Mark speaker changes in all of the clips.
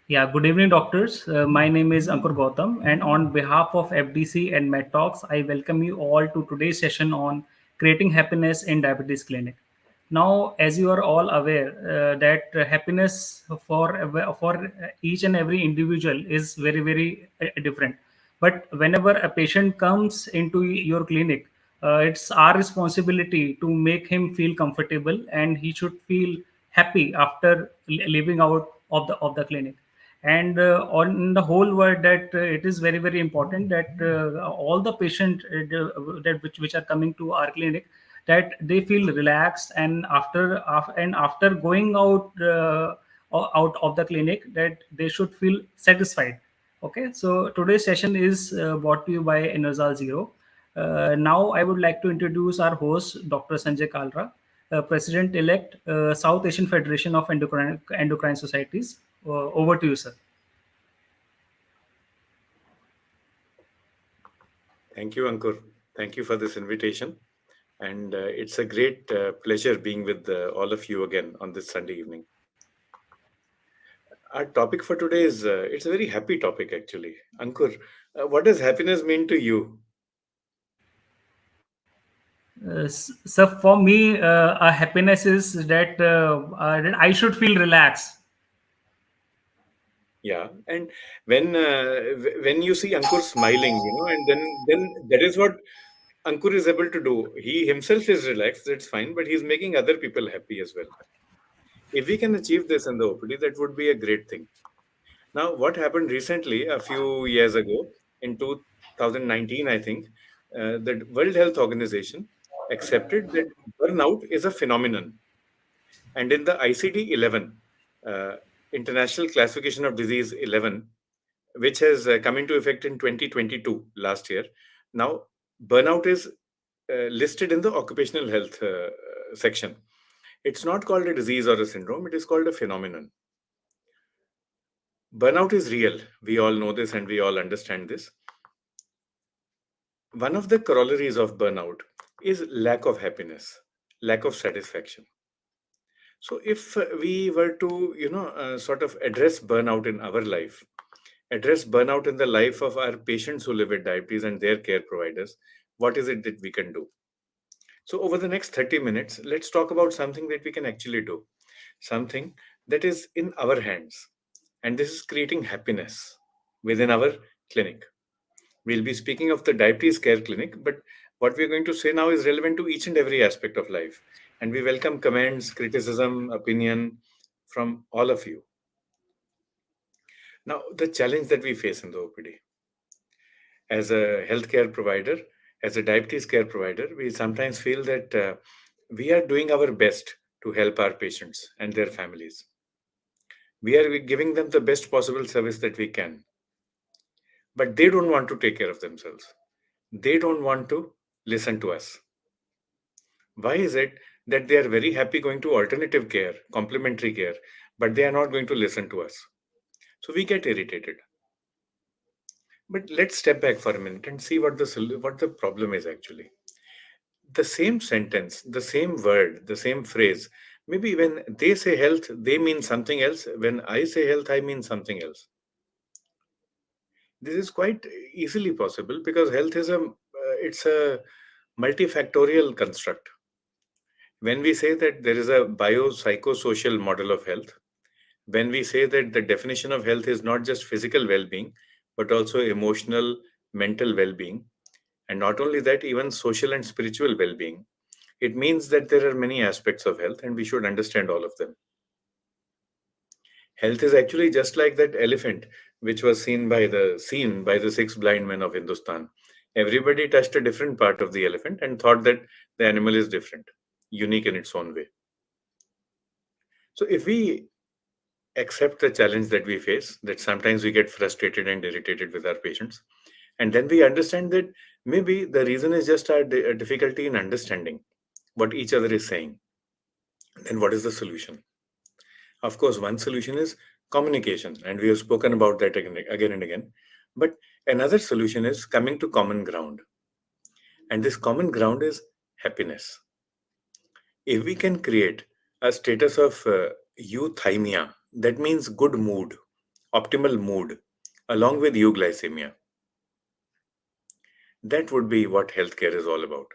Speaker 1: Yeah, good evening, doctors. My name is Ankur Gautam, and on behalf of FDC and MedTalks, I welcome you all to today's session on creating happiness in diabetes clinic. Now, as you are all aware, that happiness for each and every individual is very different. But whenever a patient comes into your clinic, it's our responsibility to make him feel comfortable, and he should feel happy after leaving out of the clinic. And on the whole world, that it is very important that all the patients which are coming to our clinic, that they feel relaxed, and after going out of the clinic, that they should feel satisfied. Okay, so today's session is brought to you by Enerzal Zero. Now I would like to introduce our host, Dr. Sanjay Kalra, President elect, South Asian Federation of Endocrine Societies. Over to you, sir.
Speaker 2: Thank you, Ankur. Thank you for this invitation. And it's a great pleasure being with all of you again on this Sunday evening. Our topic for today is it's a very happy topic, actually. Ankur, what does happiness mean to you?
Speaker 1: So for me, a happiness is that I should feel relaxed.
Speaker 2: Yeah, and when you see Ankur smiling, and then that is what Ankur is able to do. He himself is relaxed, that's fine, but he's making other people happy as well. If we can achieve this in the OPD, that would be a great thing. Now, what happened recently, a few years ago, in 2019, I think, the World Health Organization accepted that burnout is a phenomenon. And in the ICD 11, uh, International Classification of Disease 11, which has come into effect in 2022, last year, now burnout is listed in the occupational health section. It's not called a disease or a syndrome, it is called a phenomenon. Burnout is real. We all know this and we all understand this. One of the corollaries of burnout is lack of happiness, lack of satisfaction. So, if we were to, sort of address burnout in our life, address burnout in the life of our patients who live with diabetes and their care providers, what is it that we can do? So, over the next 30 minutes, let's talk about something that we can actually do, something that is in our hands. And this is creating happiness within our clinic. We'll be speaking of the diabetes care clinic, but what we're going to say now is relevant to each and every aspect of life. And we welcome comments, criticism, opinion from all of you. Now, the challenge that we face in the OPD as a healthcare provider, as a diabetes care provider, we sometimes feel that we are doing our best to help our patients and their families. We are giving them the best possible service that we can, but they don't want to take care of themselves. They don't want to listen to us. Why is it that they are very happy going to alternative care, complementary care, but they are not going to listen to us? So we get irritated. But let's step back for a minute and see what the problem is actually. The same sentence, the same word, the same phrase. Maybe when they say health, they mean something else. When I say health, I mean something else. This is quite easily possible because health is it's a multifactorial construct. When we say that there is a biopsychosocial model of health, when we say that the definition of health is not just physical well-being, but also emotional, mental well-being, and not only that, even social and spiritual well-being, it means that there are many aspects of health and we should understand all of them. Health is actually just like that elephant, which was seen by the six blind men of Hindustan. Everybody touched a different part of the elephant and thought that the animal is different, unique in its own way. So if we accept the challenge that we face, that sometimes we get frustrated and irritated with our patients, and then we understand that maybe the reason is just our difficulty in understanding what each other is saying, then what is the solution? Of course, one solution is communication, and we have spoken about that again and again. But another solution is coming to common ground, and this common ground is happiness. If we can create a status of euthymia, that means good mood, optimal mood, along with euglycemia. That would be what healthcare is all about.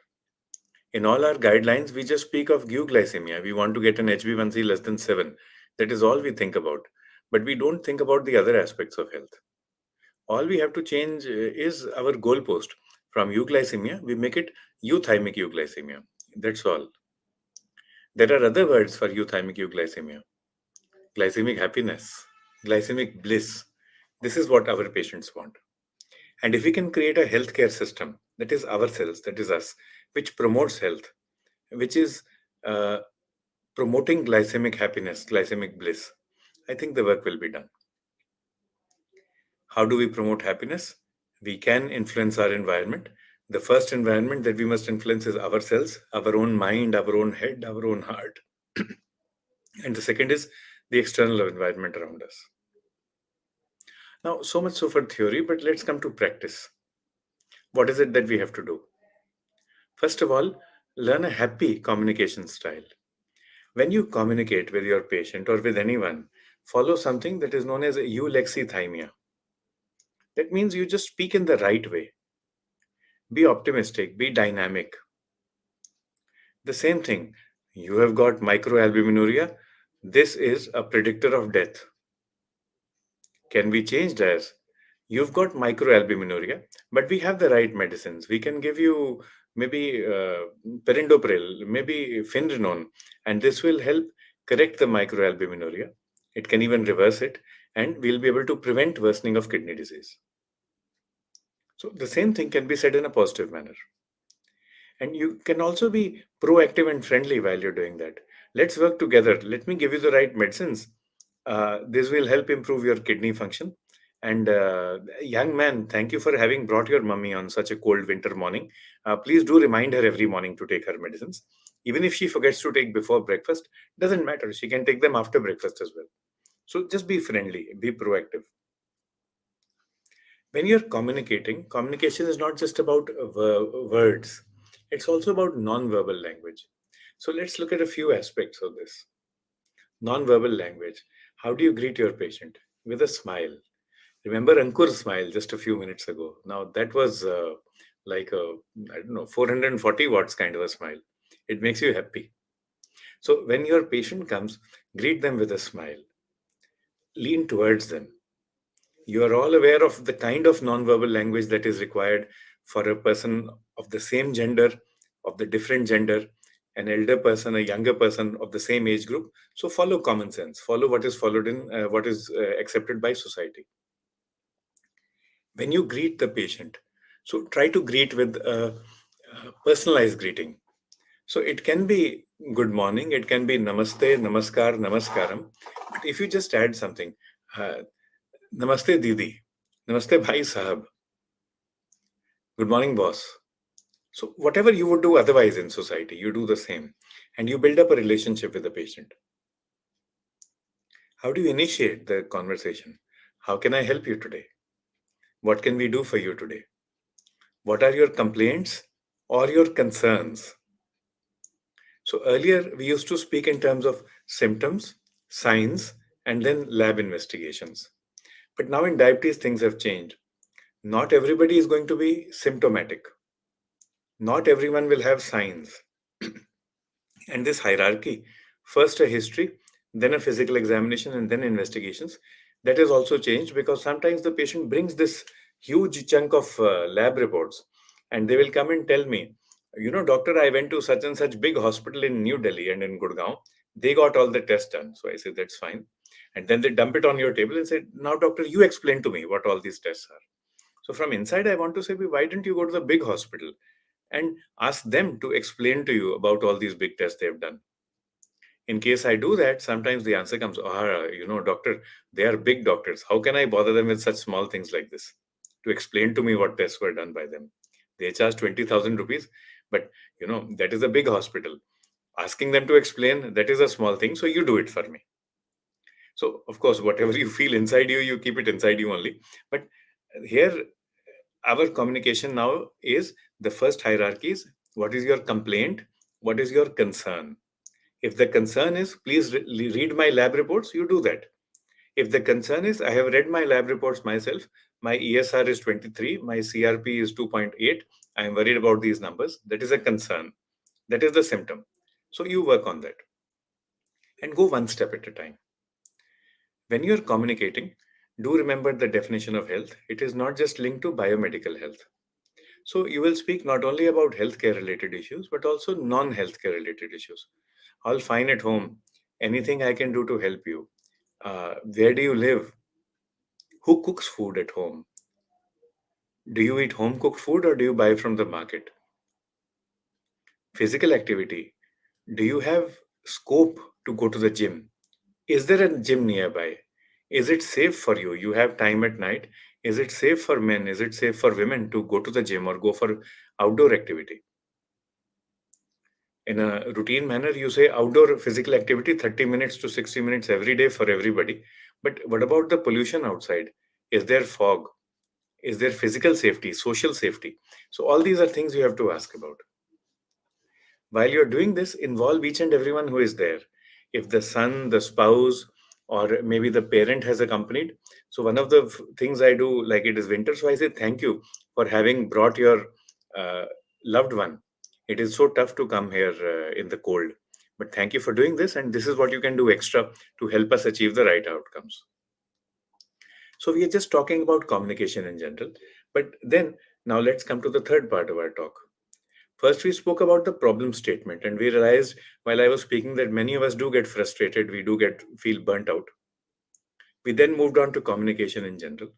Speaker 2: In all our guidelines, we just speak of euglycemia. We want to get an HbA1c less than 7. That is all we think about. But we don't think about the other aspects of health. All we have to change is our goalpost. From euglycemia, we make it euthymic euglycemia. That's all. There are other words for euthymic euglycemia: glycemic happiness, glycemic bliss. This is what our patients want. And if we can create a healthcare system that is ourselves, that is us, which promotes health, which is uh, promoting glycemic happiness, glycemic bliss, I think the work will be done. How do we promote happiness? We can influence our environment. The first environment that we must influence is ourselves, our own mind, our own head, our own heart. And the second is the external environment around us. Now, so much so for theory, but let's come to practice. What is it that we have to do? First of all, learn a happy communication style. When you communicate with your patient or with anyone, follow something that is known as eulexithymia. That means you just speak in the right way. Be optimistic, be dynamic. The same thing, you have got microalbuminuria. This is a predictor of death. Can be changed as you've got microalbuminuria, but we have the right medicines. We can give you maybe perindopril, maybe finrenone, and this will help correct the microalbuminuria. It can even reverse it, and we'll be able to prevent worsening of kidney disease. So the same thing can be said in a positive manner. And you can also be proactive and friendly while you're doing that. Let's work together. Let me give you the right medicines. This will help improve your kidney function. And young man, thank you for having brought your mummy on such a cold winter morning. Please do remind her every morning to take her medicines. Even if she forgets to take before breakfast, doesn't matter. She can take them after breakfast as well. So just be friendly, be proactive. When you're communicating, communication is not just about words, it's also about non-verbal language. So let's look at a few aspects of this. Non-verbal language. How do you greet your patient? With a smile. Remember Ankur's smile just a few minutes ago. Now that was like a, I don't know, 440 watts kind of a smile. It makes you happy. So when your patient comes, greet them with a smile. Lean towards them. You are all aware of the kind of non-verbal language that is required for a person of the same gender, of the different gender, an elder person, a younger person of the same age group. So follow common sense, follow what is followed in what is accepted by society. When you greet the patient, so try to greet with a personalized greeting. So it can be good morning, it can be namaste, namaskar, namaskaram. But if you just add something, uh, namaste Didi, namaste Bhai Sahab, good morning boss. So whatever you would do otherwise in society, you do the same. And you build up a relationship with the patient. How do you initiate the conversation? How can I help you today? What can we do for you today? What are your complaints or your concerns? So earlier we used to speak in terms of symptoms, signs, and then lab investigations. But now in diabetes, things have changed. Not everybody is going to be symptomatic. Not everyone will have signs. And this hierarchy, first a history, then a physical examination, and then investigations, that has also changed because sometimes the patient brings this huge chunk of lab reports and they will come and tell me, you know, doctor, I went to such and such big hospital in New Delhi and in Gurgaon. They got all the tests done. So I said, that's fine. And then they dump it on your table and say, now, doctor, you explain to me what all these tests are. So from inside, I want to say, why didn't you go to the big hospital and ask them to explain to you about all these big tests they've done? In case I do that, sometimes the answer comes, you know, doctor, they are big doctors. How can I bother them with such small things like this to explain to me what tests were done by them? They charge 20,000 rupees, but you know, that is a big hospital. Asking them to explain, that is a small thing. So you do it for me. So, of course, whatever you feel inside you, you keep it inside you only. But here, our communication now is the first hierarchy is what is your complaint? What is your concern? If the concern is, please read my lab reports, you do that. If the concern is, I have read my lab reports myself, my ESR is 23, my CRP is 2.8, I am worried about these numbers, that is a concern. That is the symptom. So you work on that and go one step at a time. When you are communicating, do remember the definition of health. It is not just linked to biomedical health. So you will speak not only about healthcare related issues, but also non healthcare related issues. All fine at home. Anything I can do to help you? Where do you live? Who cooks food at home? Do you eat home cooked food or do you buy from the market? Physical activity. Do you have scope to go to the gym? Is there a gym nearby? Is it safe for you? You have time at night. Is it safe for men? Is it safe for women to go to the gym or go for outdoor activity? In a routine manner, you say outdoor physical activity 30 minutes to 60 minutes every day for everybody. But what about the pollution outside? Is there fog? Is there physical safety, social safety? So, all these are things you have to ask about. While you're doing this, involve each and everyone who is there. If the son, the spouse, or maybe the parent has accompanied. So, one of the things I do, like it is winter, so I say thank you for having brought your uh, loved one. It is so tough to come here in the cold. But thank you for doing this, and this is what you can do extra to help us achieve the right outcomes. So, we are just talking about communication in general. But then, now let's come to the third part of our talk. First, we spoke about the problem statement, and we realized while I was speaking that many of us do get frustrated, we do get feel burnt out. We then moved on to communication in general.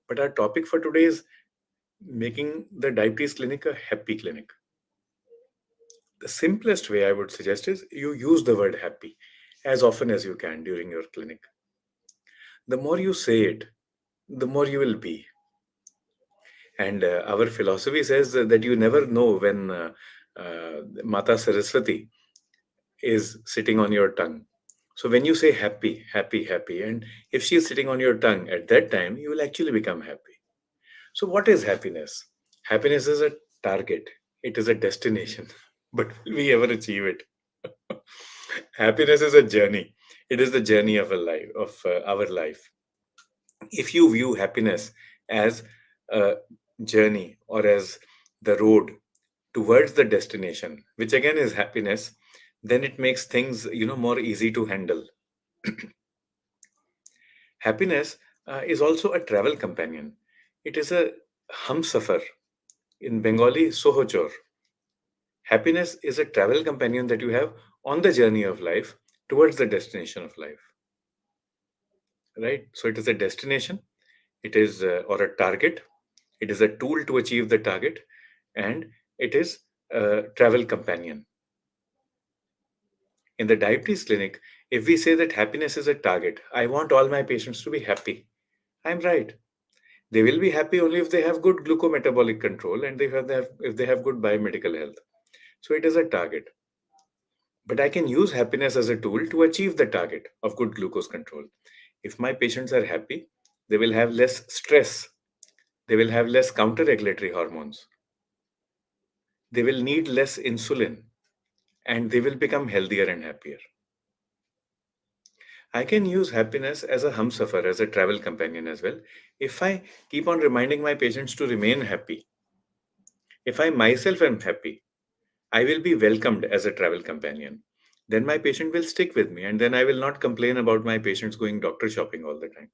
Speaker 2: But our topic for today is making the diabetes clinic a happy clinic. The simplest way I would suggest is you use the word happy as often as you can during your clinic. The more you say it, the more you will be. And our philosophy says that you never know when Mata Saraswati is sitting on your tongue. So when you say happy, happy, happy, and if she is sitting on your tongue at that time, you will actually become happy. So what is happiness? Happiness is a target. It is a destination. But will we ever achieve it? Happiness is a journey. It is the journey of a life of our life. If you view happiness as a journey or as the road towards the destination, which again is happiness, then it makes things more easy to handle. Happiness is also a travel companion. It is a humsafar, in Bengali sohochor. Happiness is a travel companion that you have on the journey of life towards the destination of life, right? So it is a destination, it is or a target, it is a tool to achieve the target, and it is a travel companion. In the diabetes clinic, if we say that happiness is a target, I want all my patients to be happy. I'm right. They will be happy only if they have good glucometabolic control and if they have good biomedical health. So it is a target. But I can use happiness as a tool to achieve the target of good glucose control. If my patients are happy, they will have less stress. They will have less counter regulatory hormones. They will need less insulin and they will become healthier and happier. I can use happiness as a humsafar, as a travel companion as well. If I keep on reminding my patients to remain happy, if I myself am happy, I will be welcomed as a travel companion. Then my patient will stick with me, and then I will not complain about my patients going doctor shopping all the time.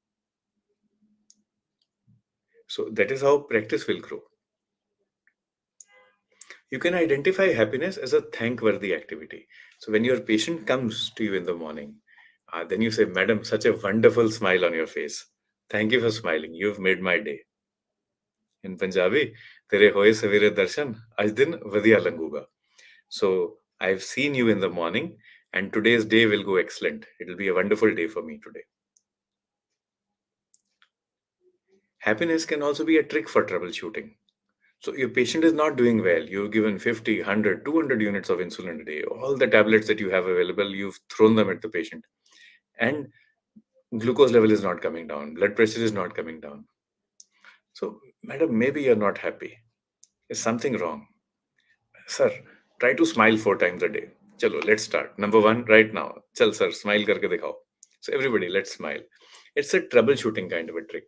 Speaker 2: So that is how practice will grow. You can identify happiness as a thankworthy activity. So when your patient comes to you in the morning, then you say, Madam, such a wonderful smile on your face. Thank you for smiling. You've made my day. In Punjabi, Tere hoye savire darshan, aj din vadiya languga. So I've seen you in the morning, and today's day will go excellent. It'll be a wonderful day for me today. Happiness can also be a trick for troubleshooting. So your patient is not doing well. You've given 50, 100, 200 units of insulin a day. All the tablets that you have available, you've thrown them at the patient. And glucose level is not coming down. Blood pressure is not coming down. So, madam, maybe you're not happy. Is something wrong? Sir, try to smile 4 times a day. Chalo, let's start. Number one, right now. Chal, sir, smile karke dikhao. So everybody, let's smile. It's a troubleshooting kind of a trick.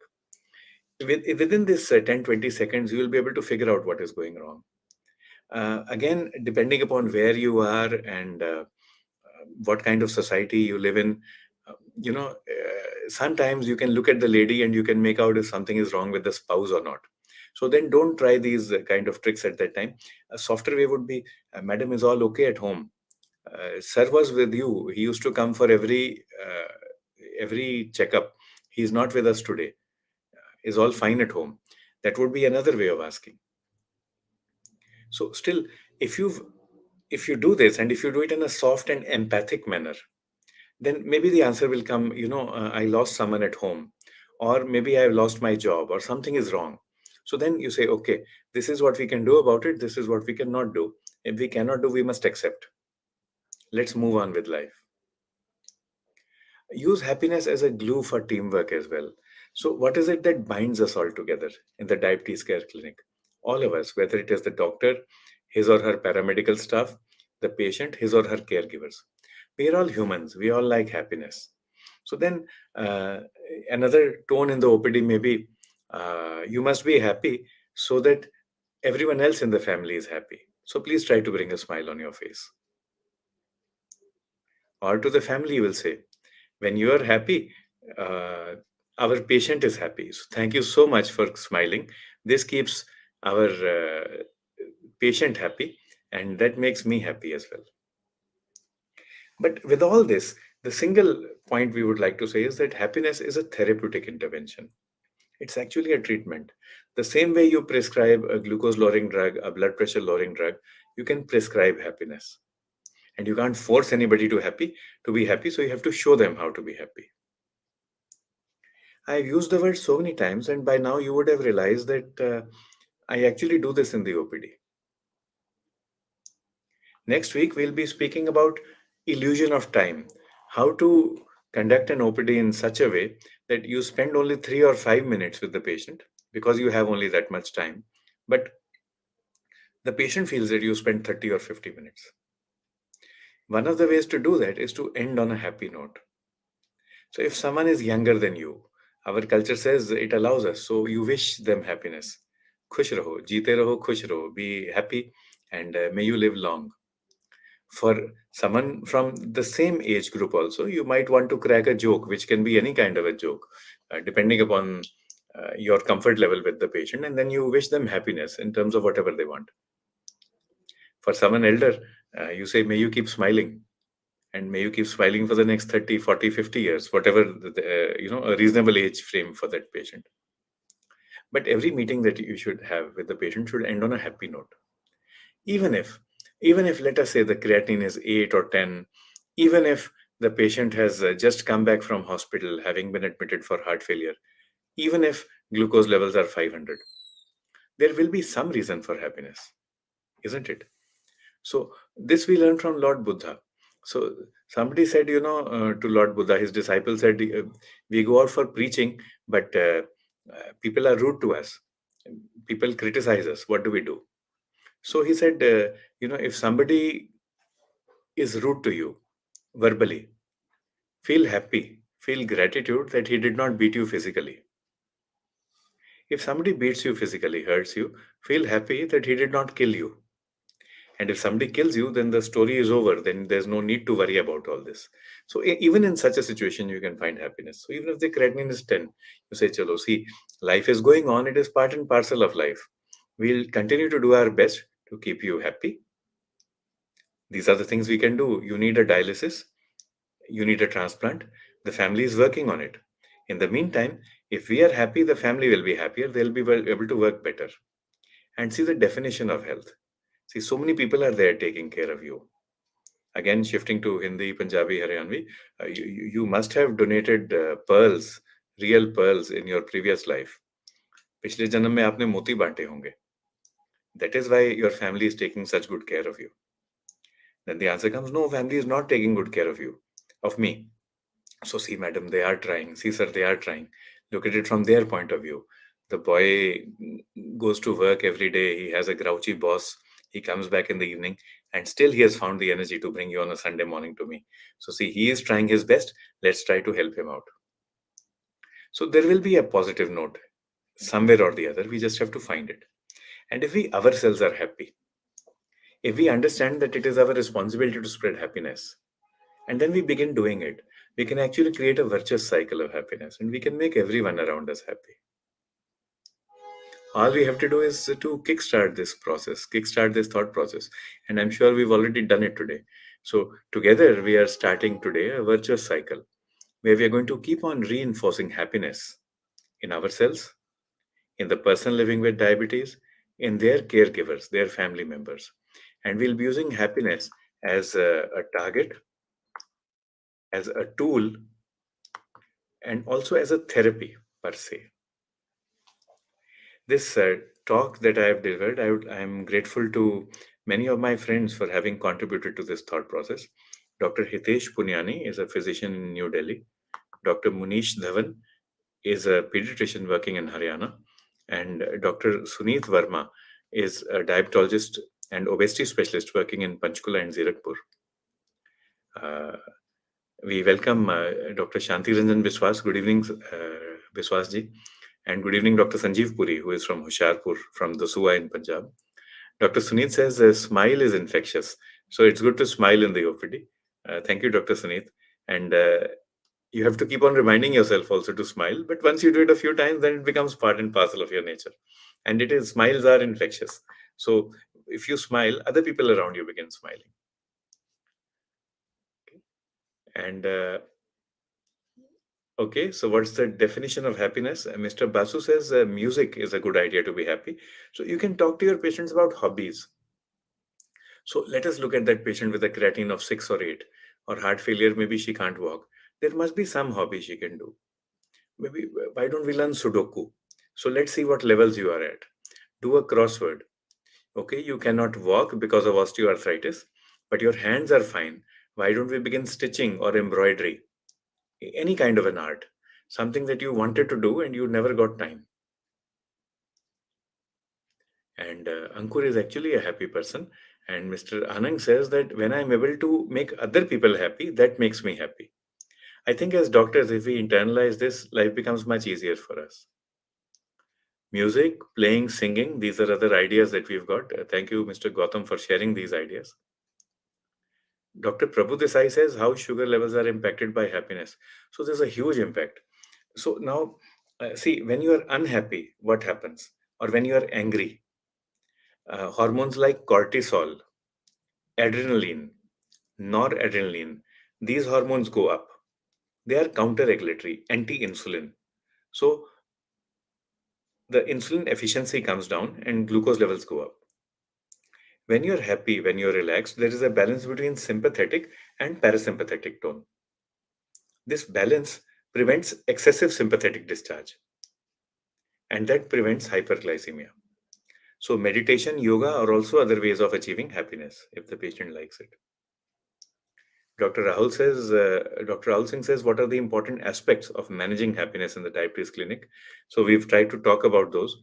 Speaker 2: Within this 10, 20 seconds, you will be able to figure out what is going wrong. Again, depending upon where you are and what kind of society you live in, sometimes you can look at the lady and you can make out if something is wrong with the spouse or not. So then don't try these kind of tricks at that time. A softer way would be, Madam, is all okay at home? Sir was with you. He used to come for every checkup. He's not with us today. Is all fine at home? That would be another way of asking. So still, if you do this and if you do it in a soft and empathic manner, then maybe the answer will come, I lost someone at home, or maybe I've lost my job, or something is wrong. So then you say, okay, this is what we can do about it, this is what we cannot do. If we cannot do, we must accept. Let's move on with life. Use happiness as a glue for teamwork as well. So, what is it that binds us all together in the diabetes care clinic? All of us, whether it is the doctor, his or her paramedical staff, the patient, his or her caregivers. We are all humans. We all like happiness. So then, uh, another tone in the OPD may be, you must be happy so that everyone else in the family is happy. So please try to bring a smile on your face. Or to the family, you will say, when you are happy, uh, our patient is happy. So thank you so much for smiling. This keeps our patient happy, and that makes me happy as well. But with all this, the single point we would like to say is that happiness is a therapeutic intervention. It's actually a treatment. The same way you prescribe a glucose lowering drug, a blood pressure lowering drug, you can prescribe happiness. And you can't force anybody to be happy, so you have to show them how to be happy. I've used the word so many times, and by now you would have realized that I actually do this in the OPD. Next week, we'll be speaking about illusion of time, how to conduct an OPD in such a way that you spend only 3 or 5 minutes with the patient because you have only that much time. But the patient feels that you spend 30 or 50 minutes. One of the ways to do that is to end on a happy note. So if someone is younger than you, our culture says it allows us. So you wish them happiness. Khush raho, jeete raho, khush raho, be happy, and may you live long. For someone from the same age group also, you might want to crack a joke, which can be any kind of a joke, depending upon your comfort level with the patient, and then you wish them happiness in terms of whatever they want. For someone elder, you say, may you keep smiling, and may you keep smiling for the next 30, 40, 50 years, whatever a reasonable age frame for that patient. But every meeting that you should have with the patient should end on a happy note. even if even if let us say the creatinine is 8 or 10, even if the patient has just come back from hospital having been admitted for heart failure, even if glucose levels are 500, there will be some reason for happiness, isn't it? So this we learned from Lord Buddha. So somebody said, to Lord Buddha, his disciple said, we go out for preaching, but people are rude to us. People criticize us. What do we do? So he said, if somebody is rude to you verbally, feel happy, feel gratitude that he did not beat you physically. If somebody beats you physically, hurts you, feel happy that he did not kill you. And if somebody kills you, then the story is over. Then there's no need to worry about all this. So even in such a situation, you can find happiness. So even if the creatinine is 10, you say, chalo, see, life is going on. It is part and parcel of life. We'll continue to do our best to keep you happy. These are the things we can do. You need a dialysis, you need a transplant. The family is working on it. In the meantime, if we are happy, the family will be happier. They'll be able to work better. And see the definition of health. See, so many people are there taking care of you. Again, shifting to Hindi, Punjabi, Haryanvi, you must have donated pearls, real pearls in your previous life. पिछले जन्म में आपने मोती बांटे होंगे. That is why your family is taking such good care of you. Then the answer comes, no, family is not taking good care of you, of me. So see, madam, they are trying. See, sir, they are trying. Look at it from their point of view. The boy goes to work every day. He has a grouchy boss. He comes back in the evening. And still, he has found the energy to bring you on a Sunday morning to me. So, see, he is trying his best. Let's try to help him out. So, there will be a positive note somewhere or the other. We just have to find it. And if we ourselves are happy, if we understand that it is our responsibility to spread happiness, and then we begin doing it, we can actually create a virtuous cycle of happiness and we can make everyone around us happy. All we have to do is to kickstart this process, kickstart this thought process. And I'm sure we've already done it today. So, together, we are starting today a virtuous cycle where we are going to keep on reinforcing happiness in ourselves, in the person living with diabetes, in their caregivers, their family members. And we'll be using happiness as a target, as a tool, and also as a therapy per se. This talk that I have delivered, I am grateful to many of my friends for having contributed to this thought process. Dr. Hitesh Punyani is a physician in New Delhi. Dr. Munish Dhawan is a pediatrician working in Haryana. And Dr. Suneet Verma is a diabetologist and obesity specialist working in Panchkula and Zirakpur. Uh, we welcome Dr. Shanti Ranjan Biswas. Good evening, Biswas ji. And good evening, Dr. Sanjeev Puri, who is from Hoshiarpur, from Dosua in Punjab. Dr. Suneet says a smile is infectious. So it's good to smile in the OPD. Thank you, Dr. Suneet. And you have to keep on reminding yourself also to smile. But once you do it a few times, then it becomes part and parcel of your nature. And it is, smiles are infectious. So if you smile, other people around you begin smiling. And okay, so what's the definition of happiness? Mr. Basu says music is a good idea to be happy. So you can talk to your patients about hobbies. So let us look at that patient with a creatinine of 6 or 8 or heart failure. Maybe she can't walk. There must be some hobby she can do. Maybe why don't we learn Sudoku? So let's see what levels you are at. Do a crossword. Okay, you cannot walk because of osteoarthritis, but your hands are fine. Why don't we begin stitching or embroidery? Any kind of an art, something that you wanted to do and you never got time. And Ankur is actually a happy person. And Mr. Anang says that when I'm able to make other people happy, that makes me happy. I think as doctors, if we internalize this, life becomes much easier for us. Music, playing, singing, these are other ideas that we've got. Thank you, Mr. Gautam, for sharing these ideas. Dr. Prabhu Desai says how sugar levels are impacted by happiness. So there's a huge impact. So now, see, when you are unhappy, what happens? Or when you are angry, hormones like cortisol, adrenaline, noradrenaline, these hormones go up. They are counter-regulatory, anti-insulin. So the insulin efficiency comes down and glucose levels go up. When you're happy, when you're relaxed, there is a balance between sympathetic and parasympathetic tone. This balance prevents excessive sympathetic discharge and that prevents hyperglycemia. So, meditation, yoga are also other ways of achieving happiness if the patient likes it. Dr. Rahul Singh says, what are the important aspects of managing happiness in the diabetes clinic? So, we've tried to talk about those.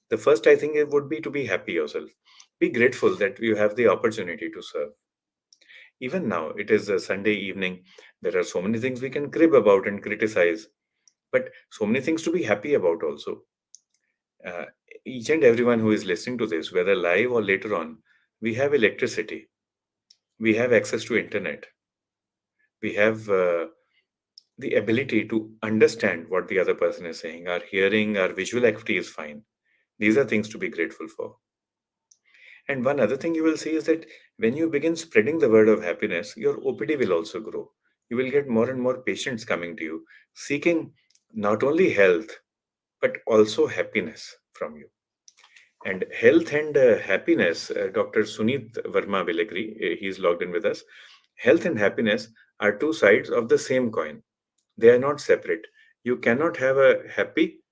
Speaker 2: The first, I think, it would be to be happy yourself. Be grateful that you have the opportunity to serve. Even now, it is a Sunday evening. There are so many things we can crib about and criticize, but so many things to be happy about also. Uh, each and everyone who is listening to this, whether live or later on, we have electricity, we have access to internet, we have the ability to understand what the other person is saying. Our hearing, our visual acuity is fine. These are things to be grateful for. And one other thing you will see is that when you begin spreading the word of happiness, your OPD will also grow. You will get more and more patients coming to you, seeking not only health, but also happiness from you. And health and happiness, Dr. Suneet Verma will agree, he's logged in with us. Health and happiness are two sides of the same coin. They are not separate. You cannot have a happy,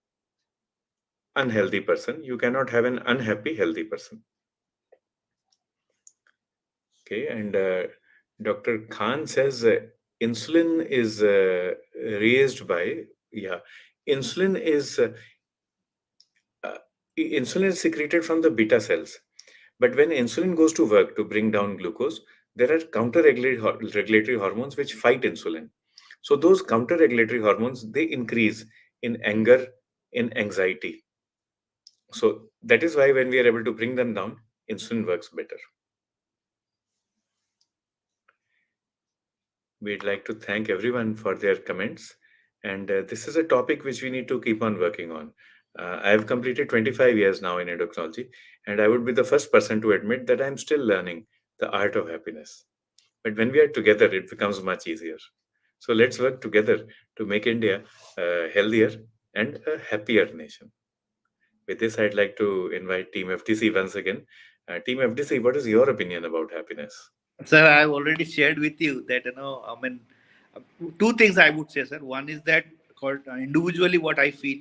Speaker 2: unhealthy person. You cannot have an unhappy, healthy person. Okay, and Dr. Khan says insulin is raised by, yeah, insulin is uh, insulin is secreted from the beta cells. But when insulin goes to work to bring down glucose, there are counter-regulatory hormones which fight insulin. So those counter-regulatory hormones, they increase in anger, in anxiety. So that is why when we are able to bring them down, insulin works better. We'd like to thank everyone for their comments. And this is a topic which we need to keep on working on. I have completed 25 years now in endocrinology, and I would be the first person to admit that I'm still learning the art of happiness. But when we are together, it becomes much easier. So let's work together to make India a healthier and a happier nation. With this, I'd like to invite Team FTC once again. Team FTC, what is your opinion about happiness?
Speaker 3: Sir, I've already shared with you that, I mean, uh, two things I would say, sir. One is that individually what I feel.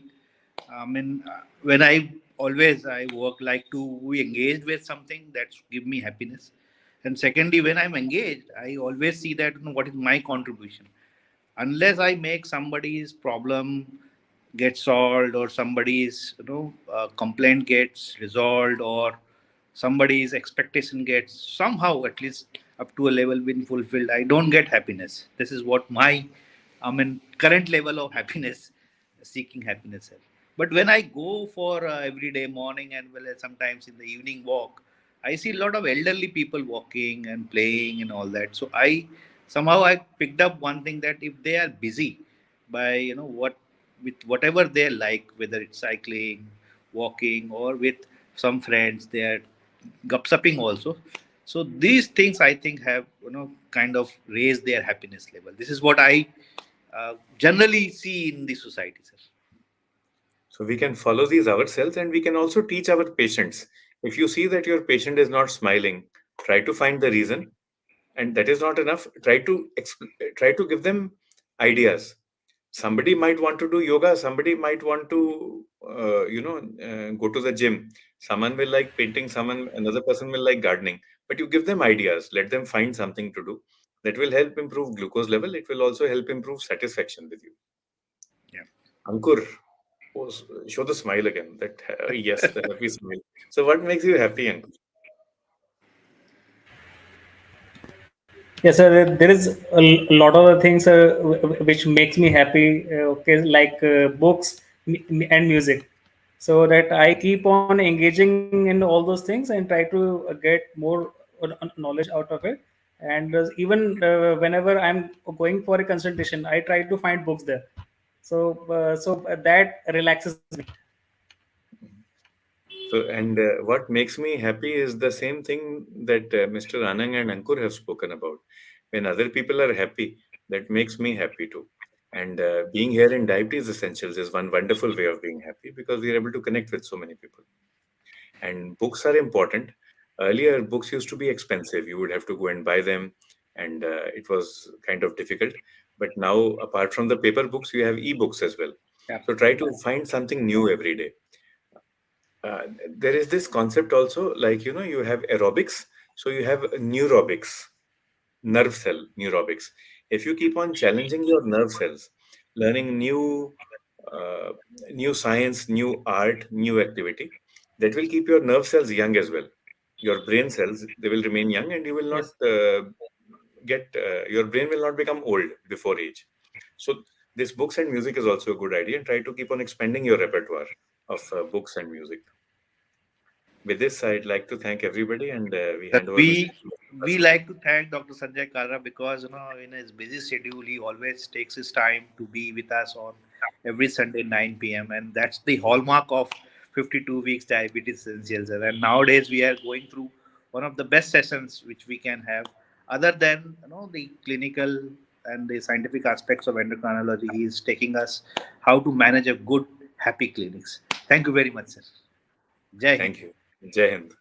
Speaker 3: I mean, when I work like to be engaged with something that give me happiness, and secondly, when I'm engaged, I always see that, what is my contribution. Unless I make somebody's problem get solved, or somebody's complaint gets resolved, or somebody's expectation gets somehow at least up to a level been fulfilled, I don't get happiness. This is what my, I mean, current level of happiness, seeking happiness is. But when I go for everyday morning and well sometimes in the evening walk, I see a lot of elderly people walking and playing and all that. So I picked up one thing, that if they are busy by what with whatever they like, whether it's cycling, walking, or with some friends, they are gupsupping also. So these things I think have kind of raised their happiness level. This is what I generally see in the society, sir.
Speaker 2: So we can follow these ourselves and we can also teach our patients. If you see that your patient is not smiling, try to find the reason, and that is not enough. Try to give them ideas. Somebody might want to do yoga, somebody might want to go to the gym. Someone will like painting, someone another person will like gardening. But you give them ideas, let them find something to do. That will help improve glucose level. It will also help improve satisfaction with you.
Speaker 3: Yeah.
Speaker 2: Ankur, show the smile again. That yes, the happy smile. So, what makes you happy, Ankur?
Speaker 1: Yes, sir. There is a lot of the things which makes me happy. Okay, like books and music, so that I keep on engaging in all those things and try to get more knowledge out of it. And even whenever I'm going for a consultation, I try to find books there. So that relaxes me.
Speaker 2: So, and what makes me happy is the same thing that Mr. Anang and Ankur have spoken about. When other people are happy, that makes me happy too. And being here in Diabetes Essentials is one wonderful way of being happy because we are able to connect with so many people. And books are important. Earlier, books used to be expensive. You would have to go and buy them, and it was kind of difficult. But now, apart from the paper books, you have e-books as well.
Speaker 3: Yeah.
Speaker 2: So try to find something new every day. There is this concept also, like you have aerobics, so you have neurobics, nerve cell neurobics. If you keep on challenging your nerve cells, learning uh, new science, new art, new activity, that will keep your nerve cells young as well. Your brain cells, they will remain young, and you will not
Speaker 1: Yes.
Speaker 2: get your brain will not become old before age. So this books and music is also a good idea, and try to keep on expanding your repertoire of books and music. With this, I'd like to thank everybody, and we
Speaker 3: Sir,
Speaker 2: hand over the
Speaker 3: we
Speaker 2: stage to
Speaker 3: we
Speaker 2: Prasid.
Speaker 3: like to thank Dr. Sanjay Kalra because in his busy schedule he always takes his time to be with us on every Sunday 9 p.m. and that's the hallmark of 52 weeks diabetes essentials. And nowadays we are going through one of the best sessions which we can have, other than the clinical and the scientific aspects of endocrinology. He is taking us how to manage a good happy clinics. Thank you very much, sir. Jai Hind.
Speaker 2: Thank you. Jai Hind.